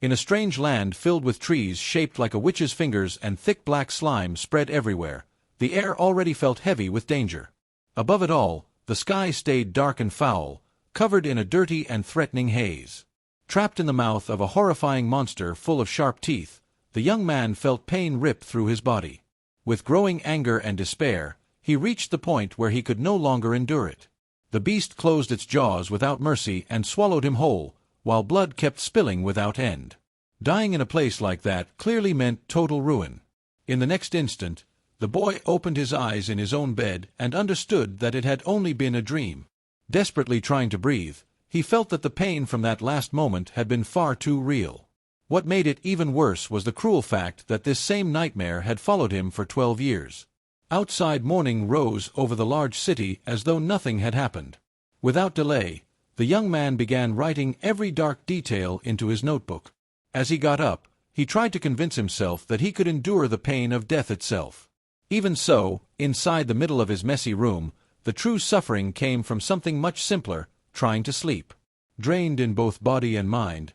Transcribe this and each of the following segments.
In a strange land filled with trees shaped like a witch's fingers and thick black slime spread everywhere, the air already felt heavy with danger. Above it all, the sky stayed dark and foul, covered in a dirty and threatening haze. Trapped in the mouth of a horrifying monster full of sharp teeth, the young man felt pain rip through his body. With growing anger and despair, he reached the point where he could no longer endure it. The beast closed its jaws without mercy and swallowed him whole, while blood kept spilling without end. Dying in a place like that clearly meant total ruin. In the next instant, the boy opened his eyes in his own bed and understood that it had only been a dream. Desperately trying to breathe, he felt that the pain from that last moment had been far too real. What made it even worse was the cruel fact that this same nightmare had followed him for 12 years. Outside, morning rose over the large city as though nothing had happened. Without delay, the young man began writing every dark detail into his notebook. As he got up, he tried to convince himself that he could endure the pain of death itself. Even so, inside the middle of his messy room, the true suffering came from something much simpler: trying to sleep. Drained in both body and mind,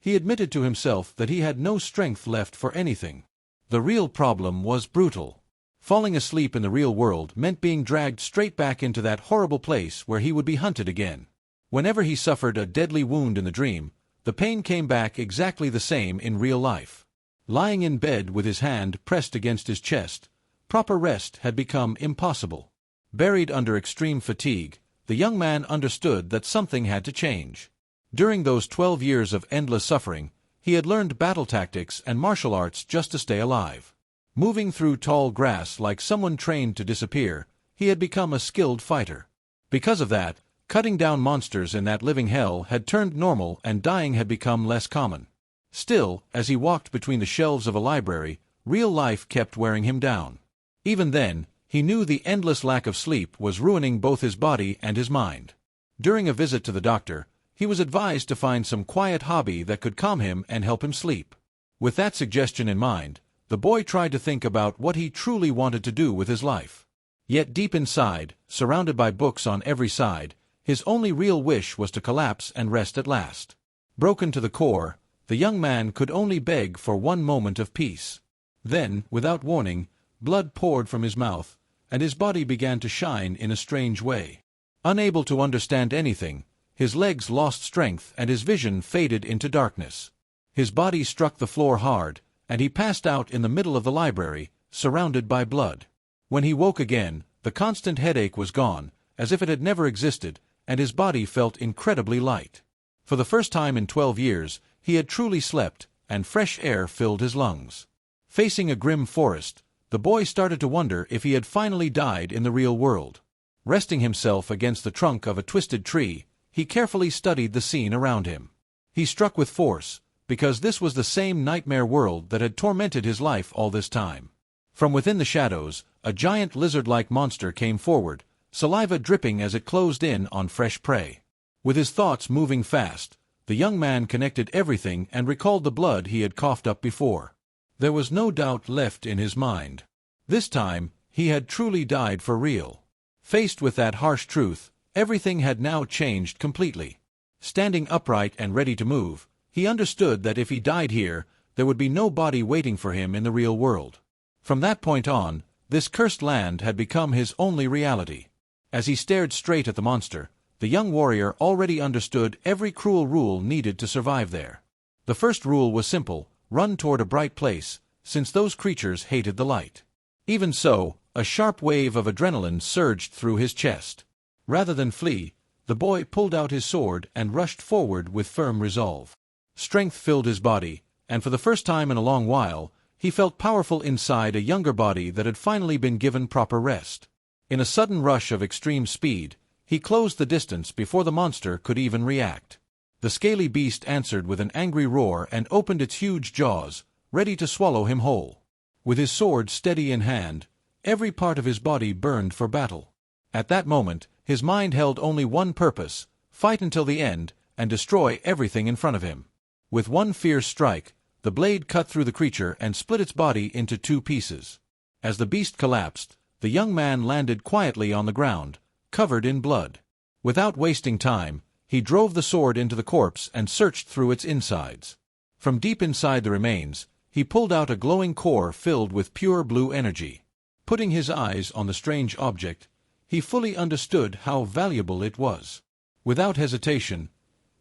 he admitted to himself that he had no strength left for anything. The real problem was brutal. Falling asleep in the real world meant being dragged straight back into that horrible place where he would be hunted again. Whenever he suffered a deadly wound in the dream, the pain came back exactly the same in real life. Lying in bed with his hand pressed against his chest, proper rest had become impossible. Buried under extreme fatigue, the young man understood that something had to change. During those 12 years of endless suffering, he had learned battle tactics and martial arts just to stay alive. Moving through tall grass like someone trained to disappear, he had become a skilled fighter. Because of that, cutting down monsters in that living hell had turned normal and dying had become less common. Still, as he walked between the shelves of a library, real life kept wearing him down. Even then, he knew the endless lack of sleep was ruining both his body and his mind. During a visit to the doctor, he was advised to find some quiet hobby that could calm him and help him sleep. With that suggestion in mind, the boy tried to think about what he truly wanted to do with his life. Yet deep inside, surrounded by books on every side, his only real wish was to collapse and rest at last. Broken to the core, the young man could only beg for one moment of peace. Then, without warning, blood poured from his mouth, and his body began to shine in a strange way. Unable to understand anything, his legs lost strength and his vision faded into darkness. His body struck the floor hard, and he passed out in the middle of the library, surrounded by blood. When he woke again, the constant headache was gone, as if it had never existed, and his body felt incredibly light. For the first time in 12 years, he had truly slept, and fresh air filled his lungs. Facing a grim forest, the boy started to wonder if he had finally died in the real world. Resting himself against the trunk of a twisted tree, he carefully studied the scene around him. He struck with force, because this was the same nightmare world that had tormented his life all this time. From within the shadows, a giant lizard-like monster came forward, saliva dripping as it closed in on fresh prey. With his thoughts moving fast, the young man connected everything and recalled the blood he had coughed up before. There was no doubt left in his mind. This time, he had truly died for real. Faced with that harsh truth, everything had now changed completely. Standing upright and ready to move, he understood that if he died here, there would be no body waiting for him in the real world. From that point on, this cursed land had become his only reality. As he stared straight at the monster, the young warrior already understood every cruel rule needed to survive there. The first rule was simple: run toward a bright place, since those creatures hated the light. Even so, a sharp wave of adrenaline surged through his chest. Rather than flee, the boy pulled out his sword and rushed forward with firm resolve. Strength filled his body, and for the first time in a long while, he felt powerful inside a younger body that had finally been given proper rest. In a sudden rush of extreme speed, he closed the distance before the monster could even react. The scaly beast answered with an angry roar and opened its huge jaws, ready to swallow him whole. With his sword steady in hand, every part of his body burned for battle. At that moment, his mind held only one purpose: fight until the end, and destroy everything in front of him. With one fierce strike, the blade cut through the creature and split its body into 2 pieces. As the beast collapsed, the young man landed quietly on the ground, covered in blood. Without wasting time, he drove the sword into the corpse and searched through its insides. From deep inside the remains, he pulled out a glowing core filled with pure blue energy. Putting his eyes on the strange object, he fully understood how valuable it was. Without hesitation,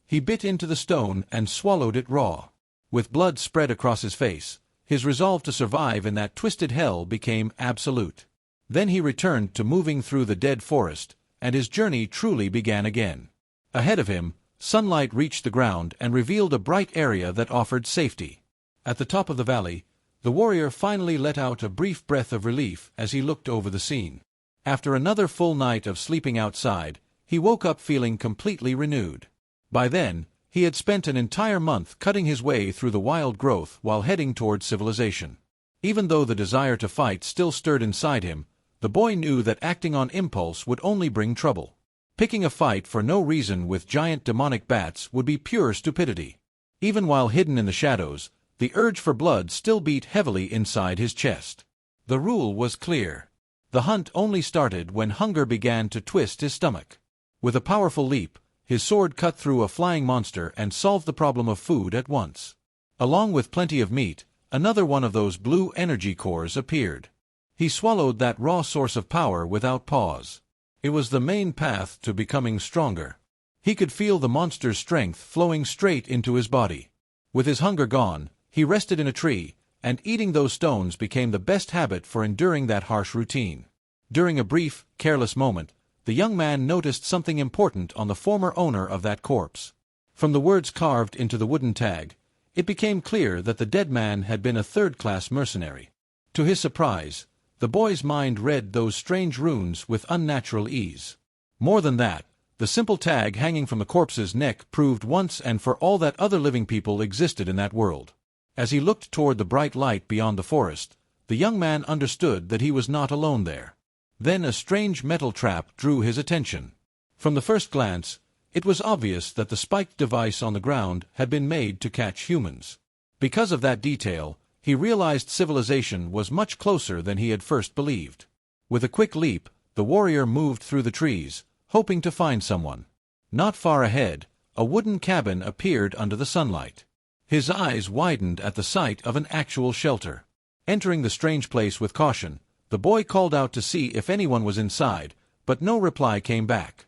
he bit into the stone and swallowed it raw. With blood spread across his face, his resolve to survive in that twisted hell became absolute. Then he returned to moving through the dead forest, and his journey truly began again. Ahead of him, sunlight reached the ground and revealed a bright area that offered safety. At the top of the valley, the warrior finally let out a brief breath of relief as he looked over the scene. After another full night of sleeping outside, he woke up feeling completely renewed. By then, he had spent an entire month cutting his way through the wild growth while heading toward civilization. Even though the desire to fight still stirred inside him, the boy knew that acting on impulse would only bring trouble. Picking a fight for no reason with giant demonic bats would be pure stupidity. Even while hidden in the shadows, the urge for blood still beat heavily inside his chest. The rule was clear. The hunt only started when hunger began to twist his stomach. With a powerful leap, his sword cut through a flying monster and solved the problem of food at once. Along with plenty of meat, another one of those blue energy cores appeared. He swallowed that raw source of power without pause. It was the main path to becoming stronger. He could feel the monster's strength flowing straight into his body. With his hunger gone, he rested in a tree, and eating those stones became the best habit for enduring that harsh routine. During a brief, careless moment, the young man noticed something important on the former owner of that corpse. From the words carved into the wooden tag, it became clear that the dead man had been a third-class mercenary. To his surprise, the boy's mind read those strange runes with unnatural ease. More than that, the simple tag hanging from the corpse's neck proved once and for all that other living people existed in that world. As he looked toward the bright light beyond the forest, the young man understood that he was not alone there. Then a strange metal trap drew his attention. From the first glance, it was obvious that the spiked device on the ground had been made to catch humans. Because of that detail, he realized civilization was much closer than he had first believed. With a quick leap, the warrior moved through the trees, hoping to find someone. Not far ahead, a wooden cabin appeared under the sunlight. His eyes widened at the sight of an actual shelter. Entering the strange place with caution, the boy called out to see if anyone was inside, but no reply came back.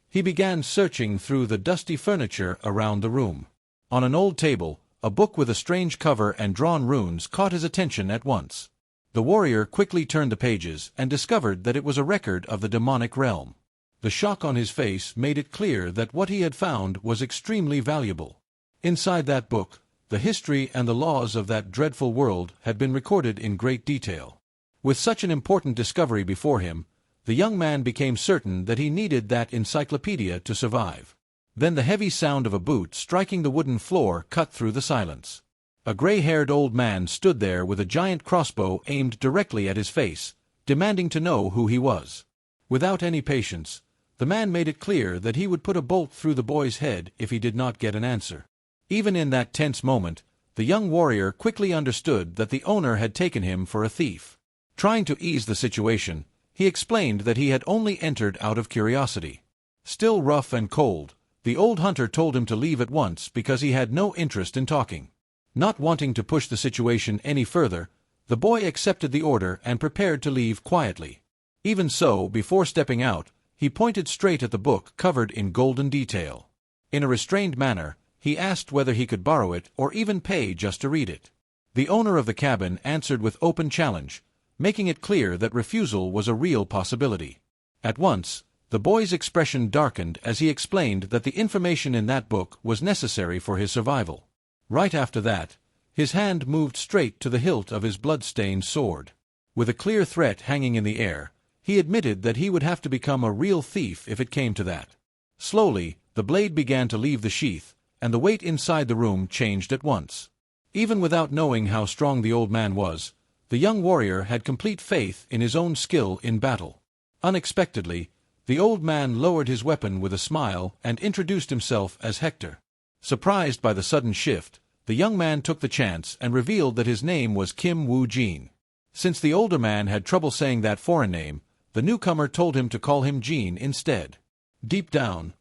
He began searching through the dusty furniture around the room. On an old table, a book with a strange cover and drawn runes caught his attention at once. The warrior quickly turned the pages and discovered that it was a record of the demonic realm. The shock on his face made it clear that what he had found was extremely valuable. Inside that book, the history and the laws of that dreadful world had been recorded in great detail. With such an important discovery before him, the young man became certain that he needed that encyclopedia to survive. Then the heavy sound of a boot striking the wooden floor cut through the silence. A gray-haired old man stood there with a giant crossbow aimed directly at his face, demanding to know who he was. Without any patience, the man made it clear that he would put a bolt through the boy's head if he did not get an answer. Even in that tense moment, the young warrior quickly understood that the owner had taken him for a thief. Trying to ease the situation, he explained that he had only entered out of curiosity. Still rough and cold, the old hunter told him to leave at once because he had no interest in talking. Not wanting to push the situation any further, the boy accepted the order and prepared to leave quietly. Even so, before stepping out, he pointed straight at the book covered in golden detail. In a restrained manner, he asked whether he could borrow it or even pay just to read it. The owner of the cabin answered with open challenge, making it clear that refusal was a real possibility. At once, the boy's expression darkened as he explained that the information in that book was necessary for his survival. Right after that, his hand moved straight to the hilt of his blood-stained sword. With a clear threat hanging in the air, he admitted that he would have to become a real thief if it came to that. Slowly, the blade began to leave the sheath, and the weight inside the room changed at once. Even without knowing how strong the old man was, the young warrior had complete faith in his own skill in battle. Unexpectedly, the old man lowered his weapon with a smile and introduced himself as Hector. Surprised by the sudden shift, the young man took the chance and revealed that his name was Kim Woo-jin. Since the older man had trouble saying that foreign name, the newcomer told him to call him Jean instead. Deep down,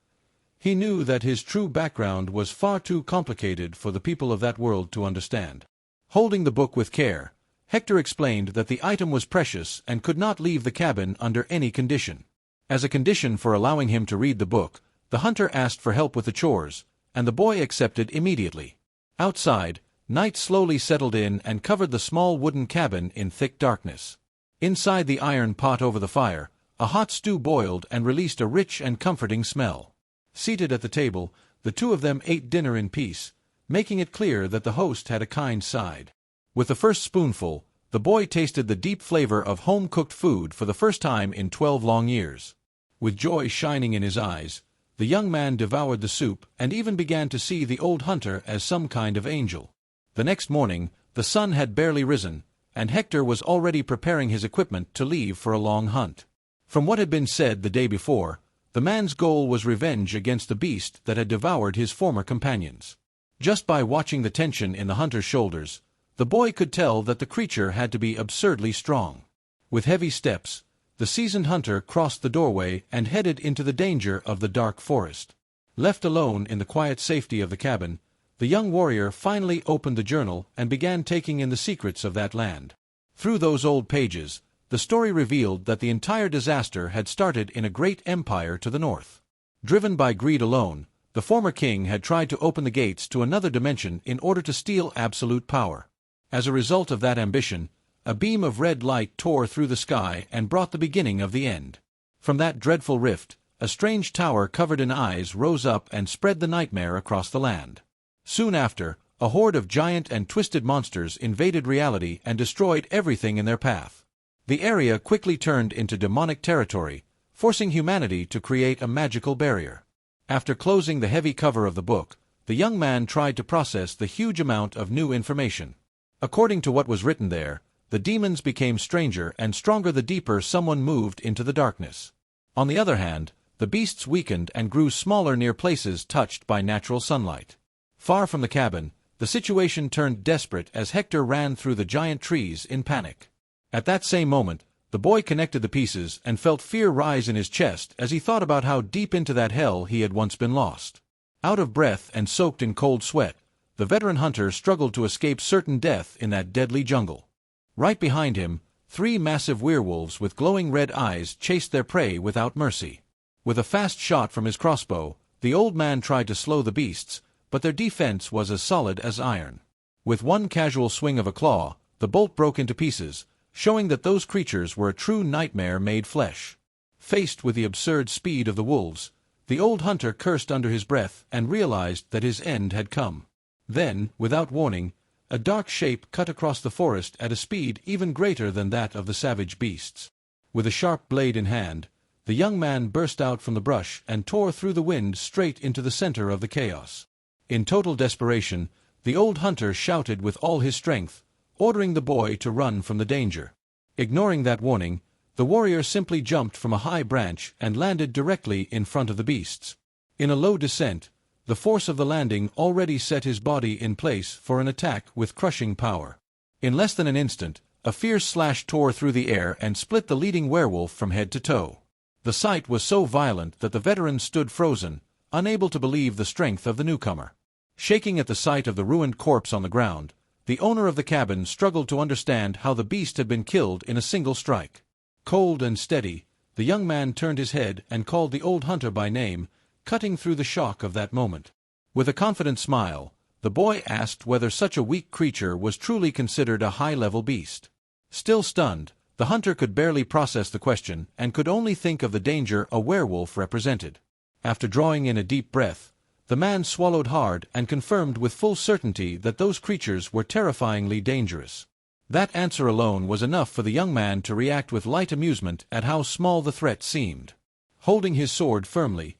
He knew that his true background was far too complicated for the people of that world to understand. Holding the book with care, Hector explained that the item was precious and could not leave the cabin under any condition. As a condition for allowing him to read the book, the hunter asked for help with the chores, and the boy accepted immediately. Outside, night slowly settled in and covered the small wooden cabin in thick darkness. Inside the iron pot over the fire, a hot stew boiled and released a rich and comforting smell. Seated at the table, the two of them ate dinner in peace, making it clear that the host had a kind side. With the first spoonful, the boy tasted the deep flavor of home-cooked food for the first time in 12 long years. With joy shining in his eyes, the young man devoured the soup and even began to see the old hunter as some kind of angel. The next morning, the sun had barely risen, and Hector was already preparing his equipment to leave for a long hunt. From what had been said the day before, the man's goal was revenge against the beast that had devoured his former companions. Just by watching the tension in the hunter's shoulders, the boy could tell that the creature had to be absurdly strong. With heavy steps, the seasoned hunter crossed the doorway and headed into the danger of the dark forest. Left alone in the quiet safety of the cabin, the young warrior finally opened the journal and began taking in the secrets of that land. Through those old pages, the story revealed that the entire disaster had started in a great empire to the north. Driven by greed alone, the former king had tried to open the gates to another dimension in order to steal absolute power. As a result of that ambition, a beam of red light tore through the sky and brought the beginning of the end. From that dreadful rift, a strange tower covered in eyes rose up and spread the nightmare across the land. Soon after, a horde of giant and twisted monsters invaded reality and destroyed everything in their path. The area quickly turned into demonic territory, forcing humanity to create a magical barrier. After closing the heavy cover of the book, the young man tried to process the huge amount of new information. According to what was written there, the demons became stranger and stronger the deeper someone moved into the darkness. On the other hand, the beasts weakened and grew smaller near places touched by natural sunlight. Far from the cabin, the situation turned desperate as Hector ran through the giant trees in panic. At that same moment, the boy connected the pieces and felt fear rise in his chest as he thought about how deep into that hell he had once been lost. Out of breath and soaked in cold sweat, the veteran hunter struggled to escape certain death in that deadly jungle. Right behind him, 3 massive werewolves with glowing red eyes chased their prey without mercy. With a fast shot from his crossbow, the old man tried to slow the beasts, but their defense was as solid as iron. With one casual swing of a claw, the bolt broke into pieces, showing that those creatures were a true nightmare made flesh. Faced with the absurd speed of the wolves, the old hunter cursed under his breath and realized that his end had come. Then, without warning, a dark shape cut across the forest at a speed even greater than that of the savage beasts. With a sharp blade in hand, the young man burst out from the brush and tore through the wind straight into the center of the chaos. In total desperation, the old hunter shouted with all his strength, ordering the boy to run from the danger. Ignoring that warning, the warrior simply jumped from a high branch and landed directly in front of the beasts. In a low descent, the force of the landing already set his body in place for an attack with crushing power. In less than an instant, a fierce slash tore through the air and split the leading werewolf from head to toe. The sight was so violent that the veteran stood frozen, unable to believe the strength of the newcomer. Shaking at the sight of the ruined corpse on the ground, the owner of the cabin struggled to understand how the beast had been killed in a single strike. Cold and steady, the young man turned his head and called the old hunter by name, cutting through the shock of that moment. With a confident smile, the boy asked whether such a weak creature was truly considered a high-level beast. Still stunned, the hunter could barely process the question and could only think of the danger a werewolf represented. After drawing in a deep breath, the man swallowed hard and confirmed with full certainty that those creatures were terrifyingly dangerous. That answer alone was enough for the young man to react with light amusement at how small the threat seemed. Holding his sword firmly,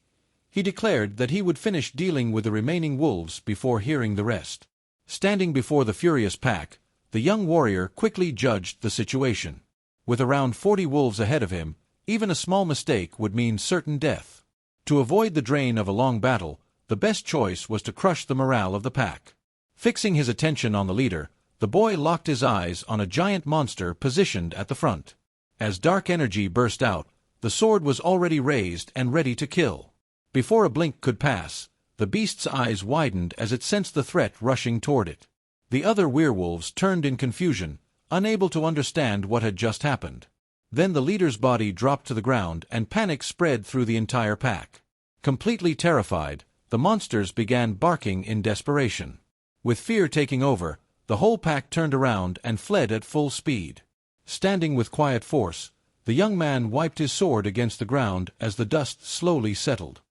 he declared that he would finish dealing with the remaining wolves before hearing the rest. Standing before the furious pack, the young warrior quickly judged the situation. With around 40 wolves ahead of him, even a small mistake would mean certain death. To avoid the drain of a long battle, the best choice was to crush the morale of the pack. Fixing his attention on the leader, the boy locked his eyes on a giant monster positioned at the front. As dark energy burst out, the sword was already raised and ready to kill. Before a blink could pass, the beast's eyes widened as it sensed the threat rushing toward it. The other werewolves turned in confusion, unable to understand what had just happened. Then the leader's body dropped to the ground and panic spread through the entire pack. Completely terrified, the monsters began barking in desperation. With fear taking over, the whole pack turned around and fled at full speed. Standing with quiet force, the young man wiped his sword against the ground as the dust slowly settled.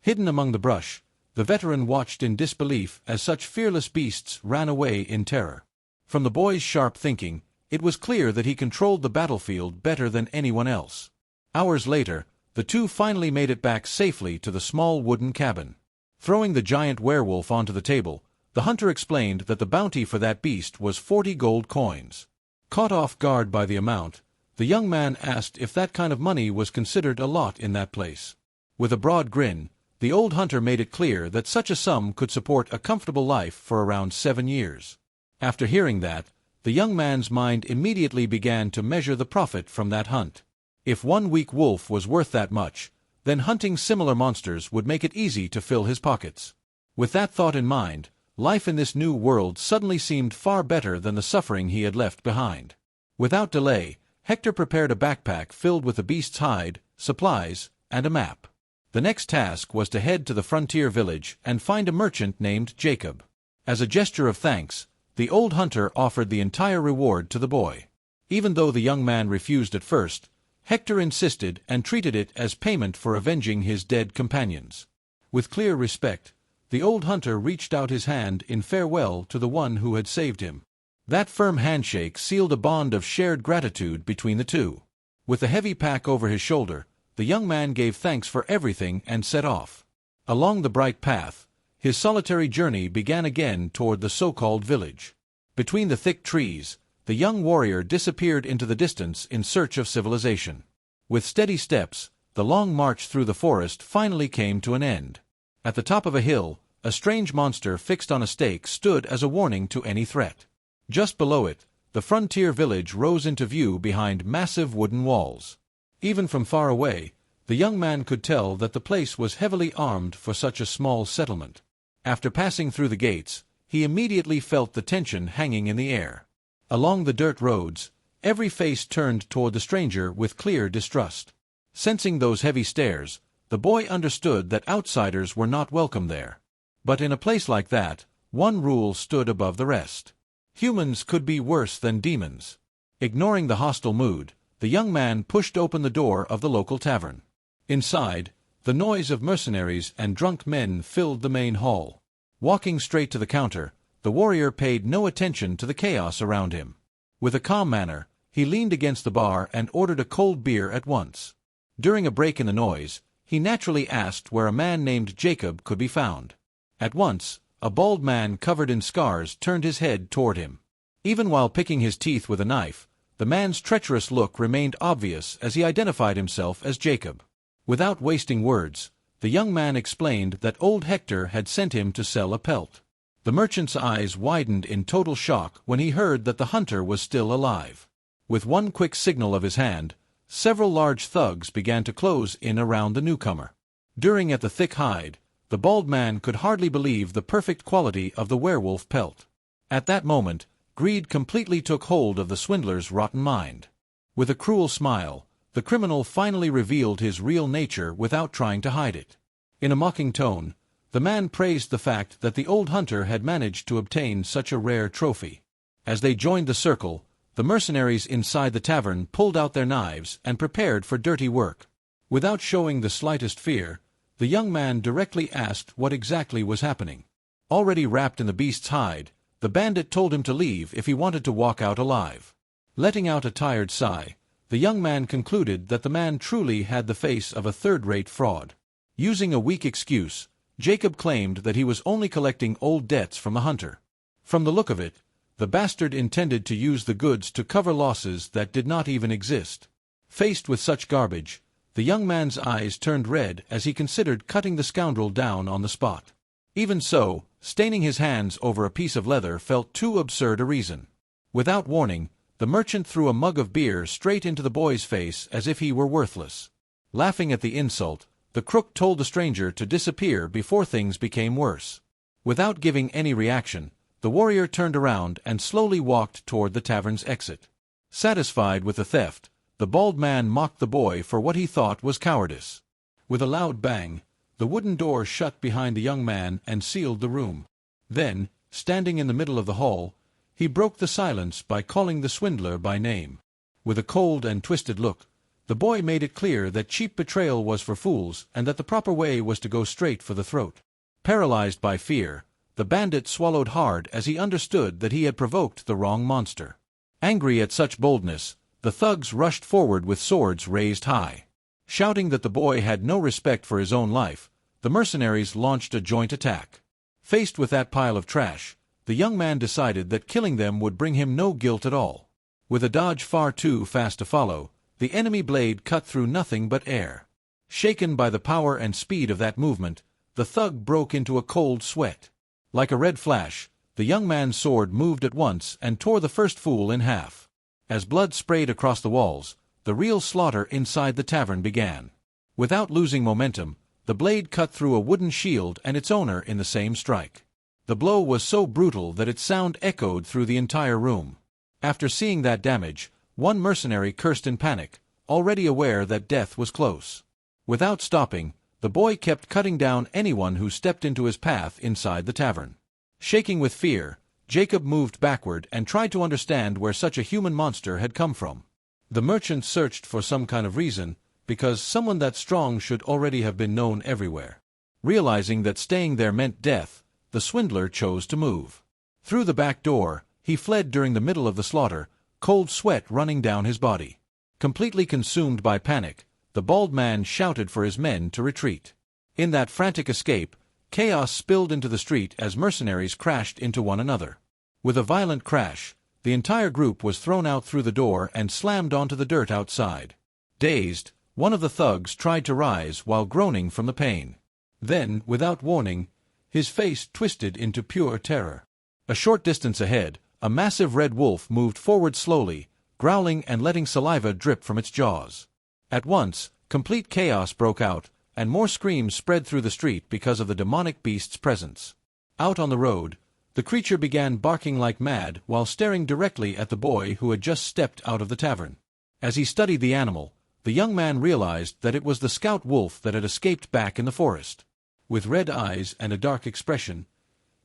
Hidden among the brush, the veteran watched in disbelief as such fearless beasts ran away in terror. From the boy's sharp thinking, it was clear that he controlled the battlefield better than anyone else. Hours later, the two finally made it back safely to the small wooden cabin. Throwing the giant werewolf onto the table, the hunter explained that the bounty for that beast was 40 gold coins. Caught off guard by the amount, the young man asked if that kind of money was considered a lot in that place. With a broad grin, the old hunter made it clear that such a sum could support a comfortable life for around 7 years. After hearing that, the young man's mind immediately began to measure the profit from that hunt. If one weak wolf was worth that much, then hunting similar monsters would make it easy to fill his pockets. With that thought in mind, life in this new world suddenly seemed far better than the suffering he had left behind. Without delay, Hector prepared a backpack filled with the beast's hide, supplies, and a map. The next task was to head to the frontier village and find a merchant named Jacob. As a gesture of thanks, the old hunter offered the entire reward to the boy. Even though the young man refused at first, Hector insisted and treated it as payment for avenging his dead companions. With clear respect, the old hunter reached out his hand in farewell to the one who had saved him. That firm handshake sealed a bond of shared gratitude between the two. With the heavy pack over his shoulder, the young man gave thanks for everything and set off. Along the bright path, his solitary journey began again toward the so-called village. Between the thick trees, the young warrior disappeared into the distance in search of civilization. With steady steps, the long march through the forest finally came to an end. At the top of a hill, a strange monster fixed on a stake stood as a warning to any threat. Just below it, the frontier village rose into view behind massive wooden walls. Even from far away, the young man could tell that the place was heavily armed for such a small settlement. After passing through the gates, he immediately felt the tension hanging in the air. Along the dirt roads, every face turned toward the stranger with clear distrust. Sensing those heavy stares, the boy understood that outsiders were not welcome there. But in a place like that, one rule stood above the rest. Humans could be worse than demons. Ignoring the hostile mood, the young man pushed open the door of the local tavern. Inside, the noise of mercenaries and drunk men filled the main hall. Walking straight to the counter, the warrior paid no attention to the chaos around him. With a calm manner, he leaned against the bar and ordered a cold beer at once. During a break in the noise, he naturally asked where a man named Jacob could be found. At once, a bald man covered in scars turned his head toward him. Even while picking his teeth with a knife, the man's treacherous look remained obvious as he identified himself as Jacob. Without wasting words, the young man explained that old Hector had sent him to sell a pelt. The merchant's eyes widened in total shock when he heard that the hunter was still alive. With one quick signal of his hand, several large thugs began to close in around the newcomer. Staring at the thick hide, the bald man could hardly believe the perfect quality of the werewolf pelt. At that moment, greed completely took hold of the swindler's rotten mind. With a cruel smile, the criminal finally revealed his real nature without trying to hide it. In a mocking tone, the man praised the fact that the old hunter had managed to obtain such a rare trophy. As they joined the circle, the mercenaries inside the tavern pulled out their knives and prepared for dirty work. Without showing the slightest fear, the young man directly asked what exactly was happening. Already wrapped in the beast's hide, the bandit told him to leave if he wanted to walk out alive. Letting out a tired sigh, the young man concluded that the man truly had the face of a third-rate fraud. Using a weak excuse, Jacob claimed that he was only collecting old debts from the hunter. From the look of it, the bastard intended to use the goods to cover losses that did not even exist. Faced with such garbage, the young man's eyes turned red as he considered cutting the scoundrel down on the spot. Even so, staining his hands over a piece of leather felt too absurd a reason. Without warning, the merchant threw a mug of beer straight into the boy's face as if he were worthless. Laughing at the insult, the the crook told the stranger to disappear before things became worse. Without giving any reaction, the warrior turned around and slowly walked toward the tavern's exit. Satisfied with the theft, the bald man mocked the boy for what he thought was cowardice. With a loud bang, the wooden door shut behind the young man and sealed the room. Then, standing in the middle of the hall, he broke the silence by calling the swindler by name. With a cold and twisted look, the boy made it clear that cheap betrayal was for fools and that the proper way was to go straight for the throat. Paralyzed by fear, the bandit swallowed hard as he understood that he had provoked the wrong monster. Angry at such boldness, the thugs rushed forward with swords raised high. Shouting that the boy had no respect for his own life, the mercenaries launched a joint attack. Faced with that pile of trash, the young man decided that killing them would bring him no guilt at all. With a dodge far too fast to follow, the enemy blade cut through nothing but air. Shaken by the power and speed of that movement, the thug broke into a cold sweat. Like a red flash, the young man's sword moved at once and tore the first fool in half. As blood sprayed across the walls, the real slaughter inside the tavern began. Without losing momentum, the blade cut through a wooden shield and its owner in the same strike. The blow was so brutal that its sound echoed through the entire room. After seeing that damage, one mercenary cursed in panic, already aware that death was close. Without stopping, the boy kept cutting down anyone who stepped into his path inside the tavern. Shaking with fear, Jacob moved backward and tried to understand where such a human monster had come from. The merchant searched for some kind of reason, because someone that strong should already have been known everywhere. Realizing that staying there meant death, the swindler chose to move. Through the back door, he fled during the middle of the slaughter, cold sweat running down his body. Completely consumed by panic, the bald man shouted for his men to retreat. In that frantic escape, chaos spilled into the street as mercenaries crashed into one another. With a violent crash, the entire group was thrown out through the door and slammed onto the dirt outside. Dazed, one of the thugs tried to rise while groaning from the pain. Then, without warning, his face twisted into pure terror. A short distance ahead, a massive red wolf moved forward slowly, growling and letting saliva drip from its jaws. At once, complete chaos broke out, and more screams spread through the street because of the demonic beast's presence. Out on the road, the creature began barking like mad while staring directly at the boy who had just stepped out of the tavern. As he studied the animal, the young man realized that it was the scout wolf that had escaped back in the forest. With red eyes and a dark expression,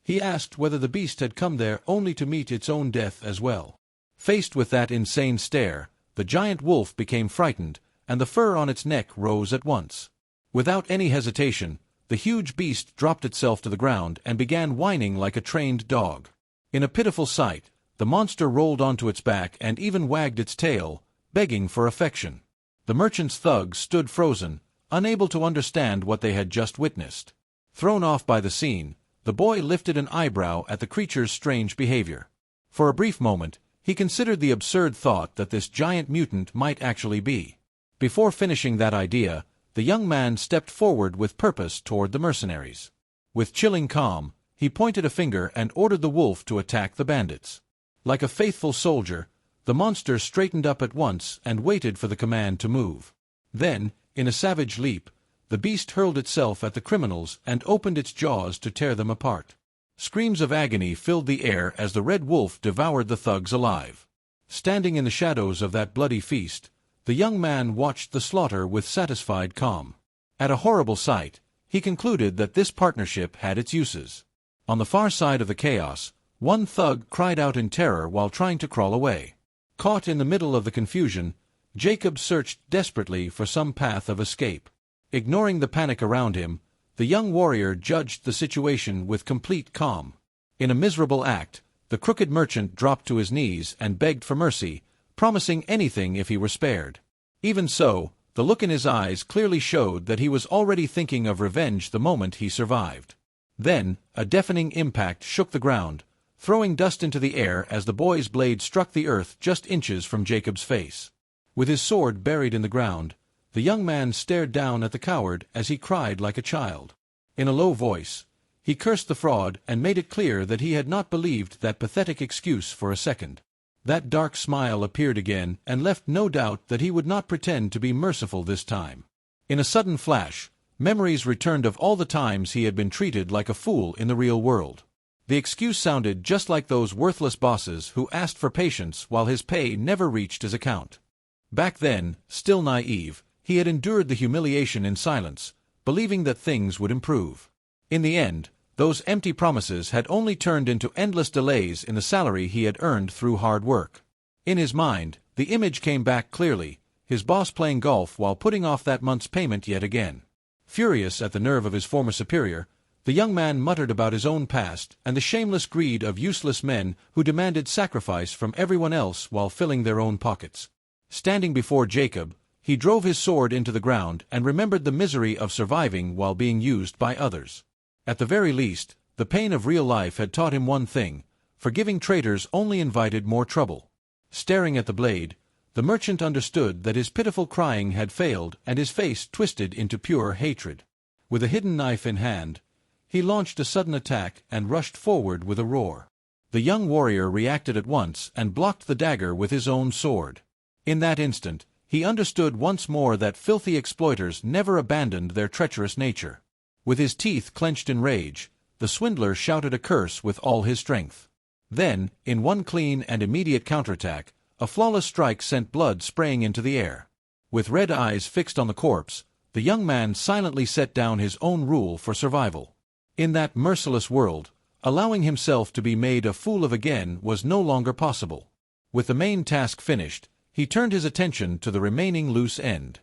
he asked whether the beast had come there only to meet its own death as well. Faced with that insane stare, the giant wolf became frightened, and the fur on its neck rose at once. Without any hesitation, the huge beast dropped itself to the ground and began whining like a trained dog. In a pitiful sight, the monster rolled onto its back and even wagged its tail, begging for affection. The merchant's thugs stood frozen, unable to understand what they had just witnessed. Thrown off by the scene, the boy lifted an eyebrow at the creature's strange behavior. For a brief moment, he considered the absurd thought that this giant mutant might actually be. Before finishing that idea, the young man stepped forward with purpose toward the mercenaries. With chilling calm, he pointed a finger and ordered the wolf to attack the bandits. Like a faithful soldier, the monster straightened up at once and waited for the command to move. Then, in a savage leap, the beast hurled itself at the criminals and opened its jaws to tear them apart. Screams of agony filled the air as the red wolf devoured the thugs alive. Standing in the shadows of that bloody feast, the young man watched the slaughter with satisfied calm. At a horrible sight, he concluded that this partnership had its uses. On the far side of the chaos, one thug cried out in terror while trying to crawl away. Caught in the middle of the confusion, Jacob searched desperately for some path of escape. Ignoring the panic around him, the young warrior judged the situation with complete calm. In a miserable act, the crooked merchant dropped to his knees and begged for mercy, promising anything if he were spared. Even so, the look in his eyes clearly showed that he was already thinking of revenge the moment he survived. Then, a deafening impact shook the ground, throwing dust into the air as the boy's blade struck the earth just inches from Jacob's face. With his sword buried in the ground, the young man stared down at the coward as he cried like a child. In a low voice, he cursed the fraud and made it clear that he had not believed that pathetic excuse for a second. That dark smile appeared again and left no doubt that he would not pretend to be merciful this time. In a sudden flash, Memories returned of all the times he had been treated like a fool in the real world. The excuse sounded just like those worthless bosses who asked for patience while his pay never reached his account. Back then, still naive, he had endured the humiliation in silence, believing that things would improve. In the end, those empty promises had only turned into endless delays in the salary he had earned through hard work. In his mind, the image came back clearly, his boss playing golf while putting off that month's payment yet again. Furious at the nerve of his former superior, the young man muttered about his own past and the shameless greed of useless men who demanded sacrifice from everyone else while filling their own pockets. Standing before Jacob, he drove his sword into the ground and remembered the misery of surviving while being used by others. At the very least, the pain of real life had taught him one thing: forgiving traitors only invited more trouble. Staring at the blade, the merchant understood that his pitiful crying had failed and his face twisted into pure hatred. With a hidden knife in hand, he launched a sudden attack and rushed forward with a roar. The young warrior reacted at once and blocked the dagger with his own sword. In that instant, he understood once more that filthy exploiters never abandoned their treacherous nature. With his teeth clenched in rage, the swindler shouted a curse with all his strength. Then, in one clean and immediate counterattack, a flawless strike sent blood spraying into the air. With red eyes fixed on the corpse, the young man silently set down his own rule for survival. In that merciless world, allowing himself to be made a fool of again was no longer possible. With the main task finished, he turned his attention to the remaining loose end.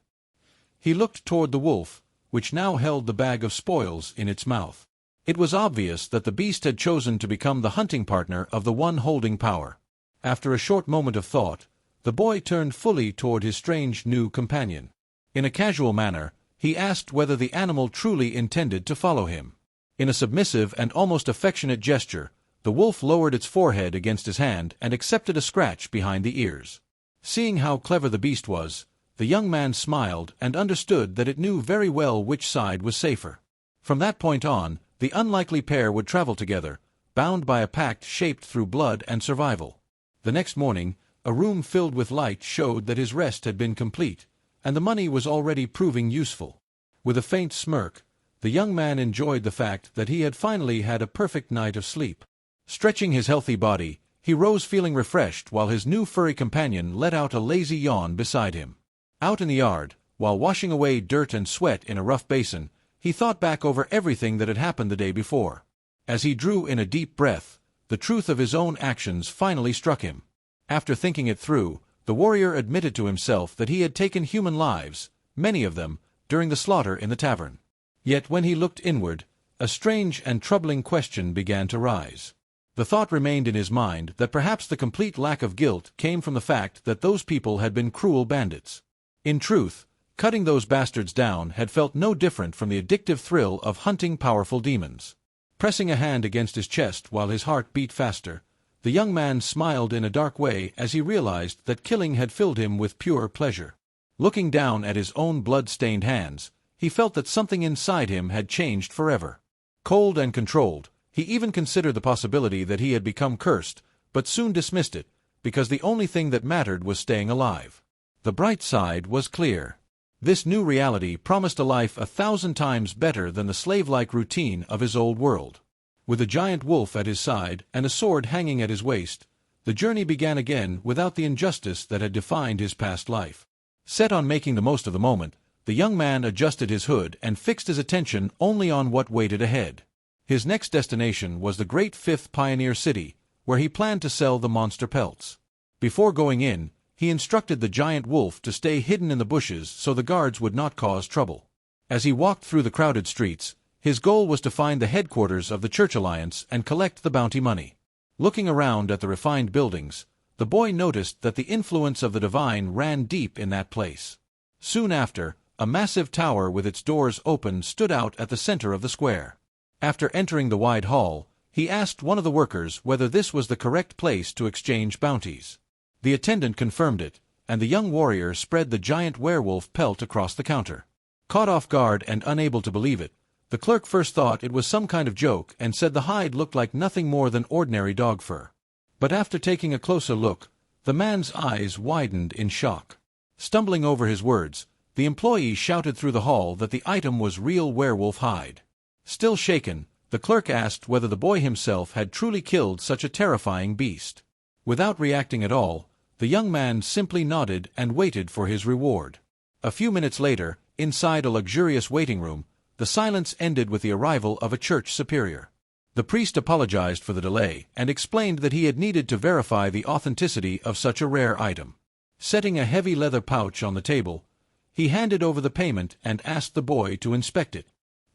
He looked toward the wolf, which now held the bag of spoils in its mouth. It was obvious that the beast had chosen to become the hunting partner of the one holding power. After a short moment of thought, the boy turned fully toward his strange new companion. In a casual manner, he asked whether the animal truly intended to follow him. In a submissive and almost affectionate gesture, the wolf lowered its forehead against his hand and accepted a scratch behind the ears. Seeing how clever the beast was, the young man smiled and understood that it knew very well which side was safer. From that point on, the unlikely pair would travel together, bound by a pact shaped through blood and survival. The next morning, a room filled with light showed that his rest had been complete, and the money was already proving useful. With a faint smirk, the young man enjoyed the fact that he had finally had a perfect night of sleep. Stretching his healthy body, he rose feeling refreshed while his new furry companion let out a lazy yawn beside him. Out in the yard, while washing away dirt and sweat in a rough basin, he thought back over everything that had happened the day before. As he drew in a deep breath, the truth of his own actions finally struck him. After thinking it through, the warrior admitted to himself that he had taken human lives, many of them, during the slaughter in the tavern. Yet when he looked inward, a strange and troubling question began to rise. The thought remained in his mind that perhaps the complete lack of guilt came from the fact that those people had been cruel bandits. In truth, cutting those bastards down had felt no different from the addictive thrill of hunting powerful demons. Pressing a hand against his chest while his heart beat faster, the young man smiled in a dark way as he realized that killing had filled him with pure pleasure. Looking down at his own blood-stained hands, he felt that something inside him had changed forever. Cold and controlled, he even considered the possibility that he had become cursed, but soon dismissed it, because the only thing that mattered was staying alive. The bright side was clear. This new reality promised a life 1,000 times better than the slave-like routine of his old world. With a giant wolf at his side and a sword hanging at his waist, the journey began again without the injustice that had defined his past life. Set on making the most of the moment, the young man adjusted his hood and fixed his attention only on what waited ahead. His next destination was the great fifth pioneer city, where he planned to sell the monster pelts. Before going in, he instructed the giant wolf to stay hidden in the bushes so the guards would not cause trouble. As he walked through the crowded streets, his goal was to find the headquarters of the Church Alliance and collect the bounty money. Looking around at the refined buildings, the boy noticed that the influence of the divine ran deep in that place. Soon after, a massive tower with its doors open stood out at the center of the square. After entering the wide hall, he asked one of the workers whether this was the correct place to exchange bounties. The attendant confirmed it, and the young warrior spread the giant werewolf pelt across the counter. Caught off guard and unable to believe it, the clerk first thought it was some kind of joke and said the hide looked like nothing more than ordinary dog fur. But after taking a closer look, the man's eyes widened in shock. Stumbling over his words, The employee shouted through the hall that the item was real werewolf hide. Still shaken, the clerk asked whether the boy himself had truly killed such a terrifying beast. Without reacting at all, the young man simply nodded and waited for his reward. A few minutes later, inside a luxurious waiting room, the silence ended with the arrival of a church superior. The priest apologized for the delay and explained that he had needed to verify the authenticity of such a rare item. Setting a heavy leather pouch on the table, he handed over the payment and asked the boy to inspect it.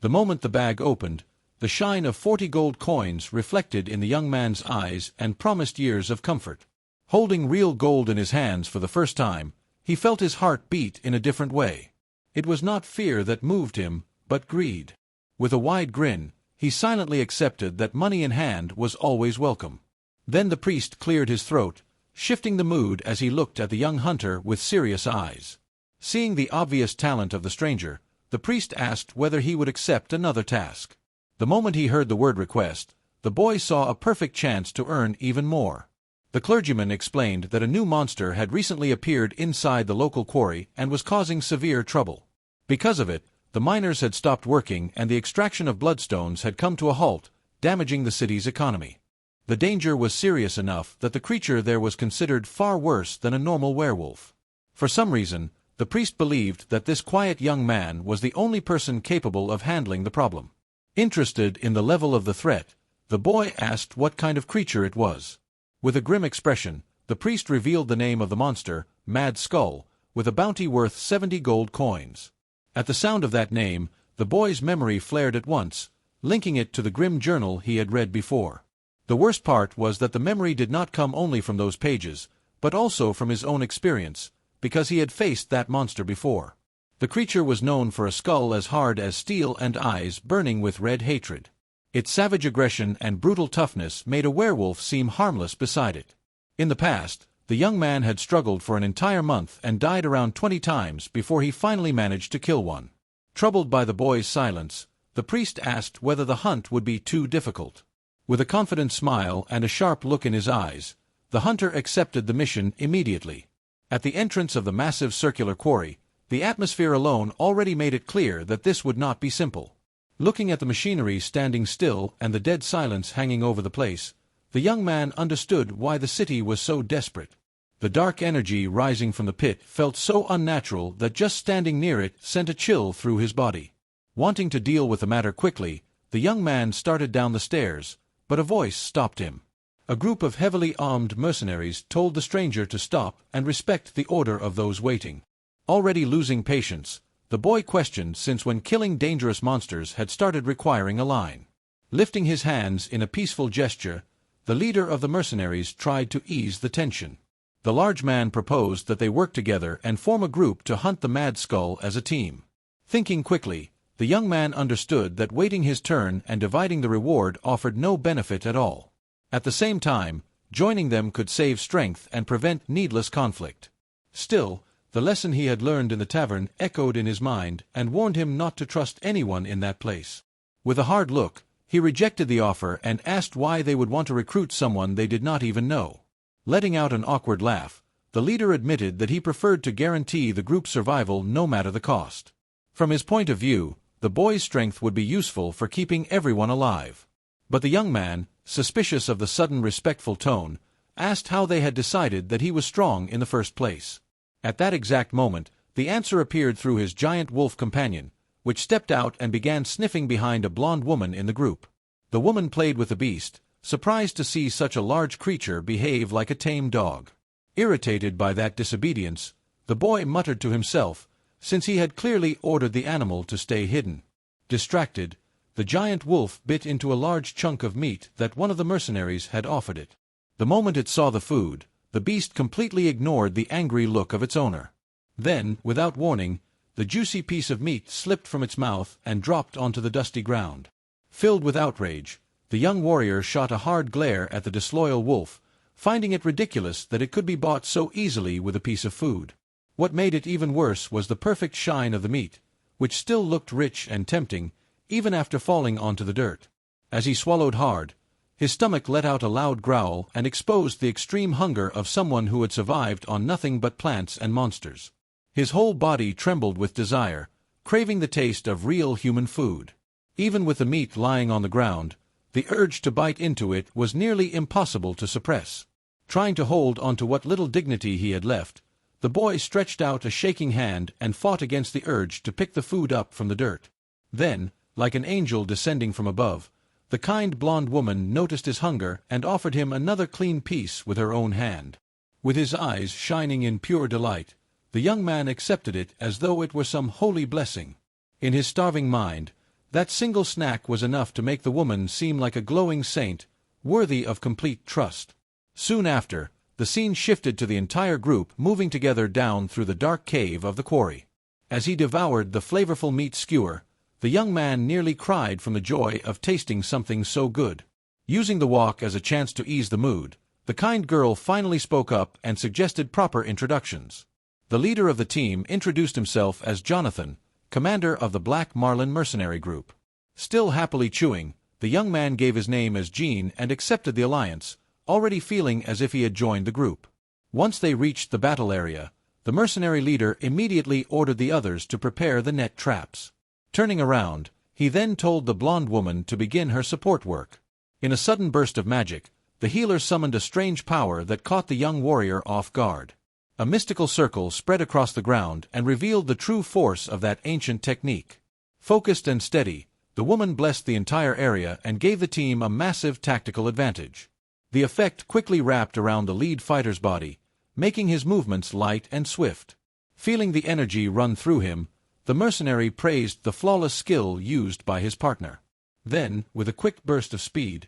The moment the bag opened, the shine of 40 gold coins reflected in the young man's eyes and promised years of comfort. Holding real gold in his hands for the first time, he felt his heart beat in a different way. It was not fear that moved him, but greed. With a wide grin, he silently accepted that money in hand was always welcome. Then the priest cleared his throat, shifting the mood as he looked at the young hunter with serious eyes. Seeing the obvious talent of the stranger, the priest asked whether he would accept another task. The moment he heard the word request, the boy saw a perfect chance to earn even more. The clergyman explained that a new monster had recently appeared inside the local quarry and was causing severe trouble. Because of it, the miners had stopped working and the extraction of bloodstones had come to a halt, damaging the city's economy. The danger was serious enough that the creature there was considered far worse than a normal werewolf. For some reason, the priest believed that this quiet young man was the only person capable of handling the problem. Interested in the level of the threat, the boy asked what kind of creature it was. With a grim expression, the priest revealed the name of the monster, Mad Skull, with a bounty worth 70 gold coins. At the sound of that name, the boy's memory flared at once, linking it to the grim journal he had read before. The worst part was that the memory did not come only from those pages, but also from his own experience, because he had faced that monster before. The creature was known for a skull as hard as steel and eyes burning with red hatred. Its savage aggression and brutal toughness made a werewolf seem harmless beside it. In the past, the young man had struggled for an entire month and died around 20 times before he finally managed to kill one. Troubled by the boy's silence, the priest asked whether the hunt would be too difficult. With a confident smile and a sharp look in his eyes, the hunter accepted the mission immediately. At the entrance of the massive circular quarry, the atmosphere alone already made it clear that this would not be simple. Looking at the machinery standing still and the dead silence hanging over the place, the young man understood why the city was so desperate. The dark energy rising from the pit felt so unnatural that just standing near it sent a chill through his body. Wanting to deal with the matter quickly, the young man started down the stairs, but a voice stopped him. A group of heavily armed mercenaries told the stranger to stop and respect the order of those waiting. Already losing patience, the boy questioned since when killing dangerous monsters had started requiring a line. Lifting his hands in a peaceful gesture, the leader of the mercenaries tried to ease the tension. The large man proposed that they work together and form a group to hunt the Mad Skull as a team. Thinking quickly, the young man understood that waiting his turn and dividing the reward offered no benefit at all. At the same time, joining them could save strength and prevent needless conflict. Still, the lesson he had learned in the tavern echoed in his mind and warned him not to trust anyone in that place. With a hard look, he rejected the offer and asked why they would want to recruit someone they did not even know. Letting out an awkward laugh, the leader admitted that he preferred to guarantee the group's survival no matter the cost. From his point of view, the boy's strength would be useful for keeping everyone alive. But the young man, suspicious of the sudden respectful tone, asked how they had decided that he was strong in the first place. At that exact moment, the answer appeared through his giant wolf companion, which stepped out and began sniffing behind a blonde woman in the group. The woman played with the beast, surprised to see such a large creature behave like a tame dog. Irritated by that disobedience, the boy muttered to himself, since he had clearly ordered the animal to stay hidden. Distracted, the giant wolf bit into a large chunk of meat that one of the mercenaries had offered it. The moment it saw the food, the beast completely ignored the angry look of its owner. Then, without warning, the juicy piece of meat slipped from its mouth and dropped onto the dusty ground. Filled with outrage, the young warrior shot a hard glare at the disloyal wolf, finding it ridiculous that it could be bought so easily with a piece of food. What made it even worse was the perfect shine of the meat, which still looked rich and tempting, even after falling onto the dirt. As he swallowed hard, his stomach let out a loud growl and exposed the extreme hunger of someone who had survived on nothing but plants and monsters. His whole body trembled with desire, craving the taste of real human food. Even with the meat lying on the ground, the urge to bite into it was nearly impossible to suppress. Trying to hold onto what little dignity he had left, the boy stretched out a shaking hand and fought against the urge to pick the food up from the dirt. Then, like an angel descending from above, the kind blonde woman noticed his hunger and offered him another clean piece with her own hand. With his eyes shining in pure delight, the young man accepted it as though it were some holy blessing. In his starving mind, that single snack was enough to make the woman seem like a glowing saint, worthy of complete trust. Soon after, the scene shifted to the entire group moving together down through the dark cave of the quarry. As he devoured the flavorful meat skewer, the young man nearly cried from the joy of tasting something so good. Using the walk as a chance to ease the mood, the kind girl finally spoke up and suggested proper introductions. The leader of the team introduced himself as Jonathan, commander of the Black Marlin mercenary group. Still happily chewing, the young man gave his name as Jean and accepted the alliance, already feeling as if he had joined the group. Once they reached the battle area, the mercenary leader immediately ordered the others to prepare the net traps. Turning around, he then told the blonde woman to begin her support work. In a sudden burst of magic, the healer summoned a strange power that caught the young warrior off guard. A mystical circle spread across the ground and revealed the true force of that ancient technique. Focused and steady, the woman blessed the entire area and gave the team a massive tactical advantage. The effect quickly wrapped around the lead fighter's body, making his movements light and swift. Feeling the energy run through him, the mercenary praised the flawless skill used by his partner. Then, with a quick burst of speed,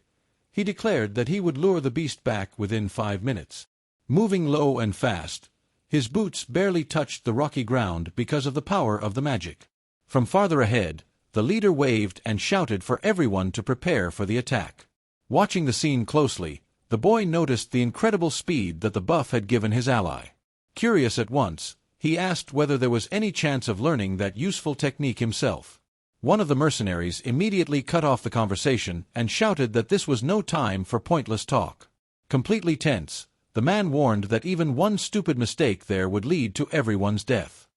he declared that he would lure the beast back within 5 minutes. Moving low and fast, his boots barely touched the rocky ground because of the power of the magic. From farther ahead, the leader waved and shouted for everyone to prepare for the attack. Watching the scene closely, the boy noticed the incredible speed that the buff had given his ally. Curious at once, he asked whether there was any chance of learning that useful technique himself. One of the mercenaries immediately cut off the conversation and shouted that this was no time for pointless talk. Completely tense, the man warned that even one stupid mistake there would lead to everyone's death.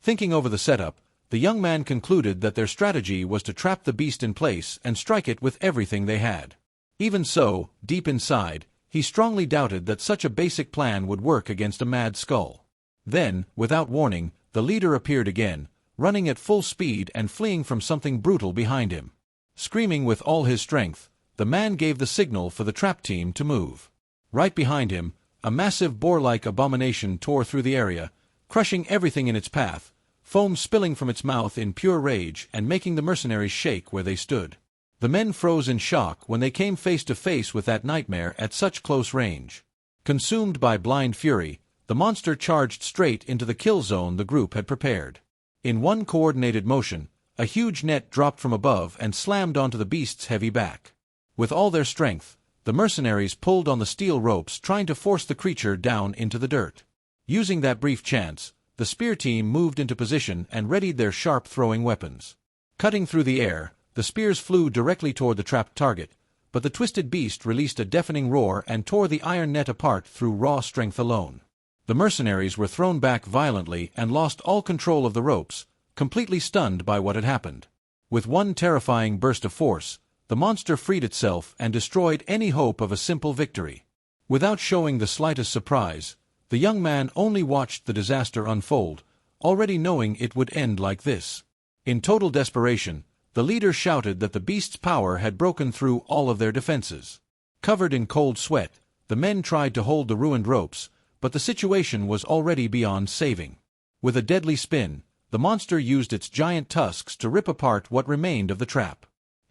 Thinking over the setup, the young man concluded that their strategy was to trap the beast in place and strike it with everything they had. Even so, deep inside, he strongly doubted that such a basic plan would work against a mad skull. Then, without warning, the leader appeared again, running at full speed and fleeing from something brutal behind him. Screaming with all his strength, the man gave the signal for the trap team to move. Right behind him, a massive boar-like abomination tore through the area, crushing everything in its path, foam spilling from its mouth in pure rage and making the mercenaries shake where they stood. The men froze in shock when they came face to face with that nightmare at such close range. Consumed by blind fury, the monster charged straight into the kill zone the group had prepared. In one coordinated motion, a huge net dropped from above and slammed onto the beast's heavy back. With all their strength, the mercenaries pulled on the steel ropes trying to force the creature down into the dirt. Using that brief chance, the spear team moved into position and readied their sharp throwing weapons. Cutting through the air, the spears flew directly toward the trapped target, but the twisted beast released a deafening roar and tore the iron net apart through raw strength alone. The mercenaries were thrown back violently and lost all control of the ropes, completely stunned by what had happened. With one terrifying burst of force, the monster freed itself and destroyed any hope of a simple victory. Without showing the slightest surprise, the young man only watched the disaster unfold, already knowing it would end like this. In total desperation, the leader shouted that the beast's power had broken through all of their defenses. Covered in cold sweat, the men tried to hold the ruined ropes, but the situation was already beyond saving. With a deadly spin, the monster used its giant tusks to rip apart what remained of the trap.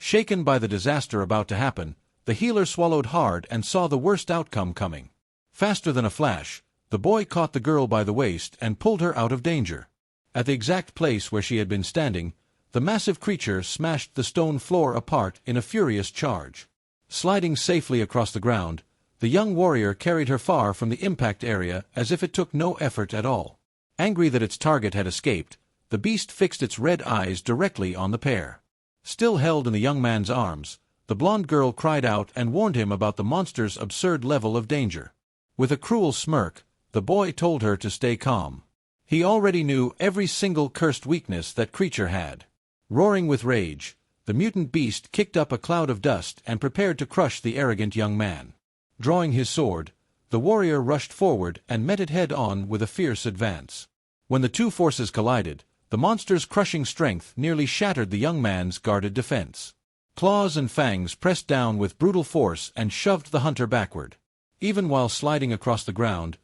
Shaken by the disaster about to happen, the healer swallowed hard and saw the worst outcome coming. Faster than a flash, the boy caught the girl by the waist and pulled her out of danger. At the exact place where she had been standing, the massive creature smashed the stone floor apart in a furious charge. Sliding safely across the ground, the young warrior carried her far from the impact area as if it took no effort at all. Angry that its target had escaped, the beast fixed its red eyes directly on the pair. Still held in the young man's arms, the blonde girl cried out and warned him about the monster's absurd level of danger. With a cruel smirk, the boy told her to stay calm. He already knew every single cursed weakness that creature had. Roaring with rage, the mutant beast kicked up a cloud of dust and prepared to crush the arrogant young man. Drawing his sword, the warrior rushed forward and met it head-on with a fierce advance. When the two forces collided, the monster's crushing strength nearly shattered the young man's guarded defense. Claws and fangs pressed down with brutal force and shoved the hunter backward. Even while sliding across the ground,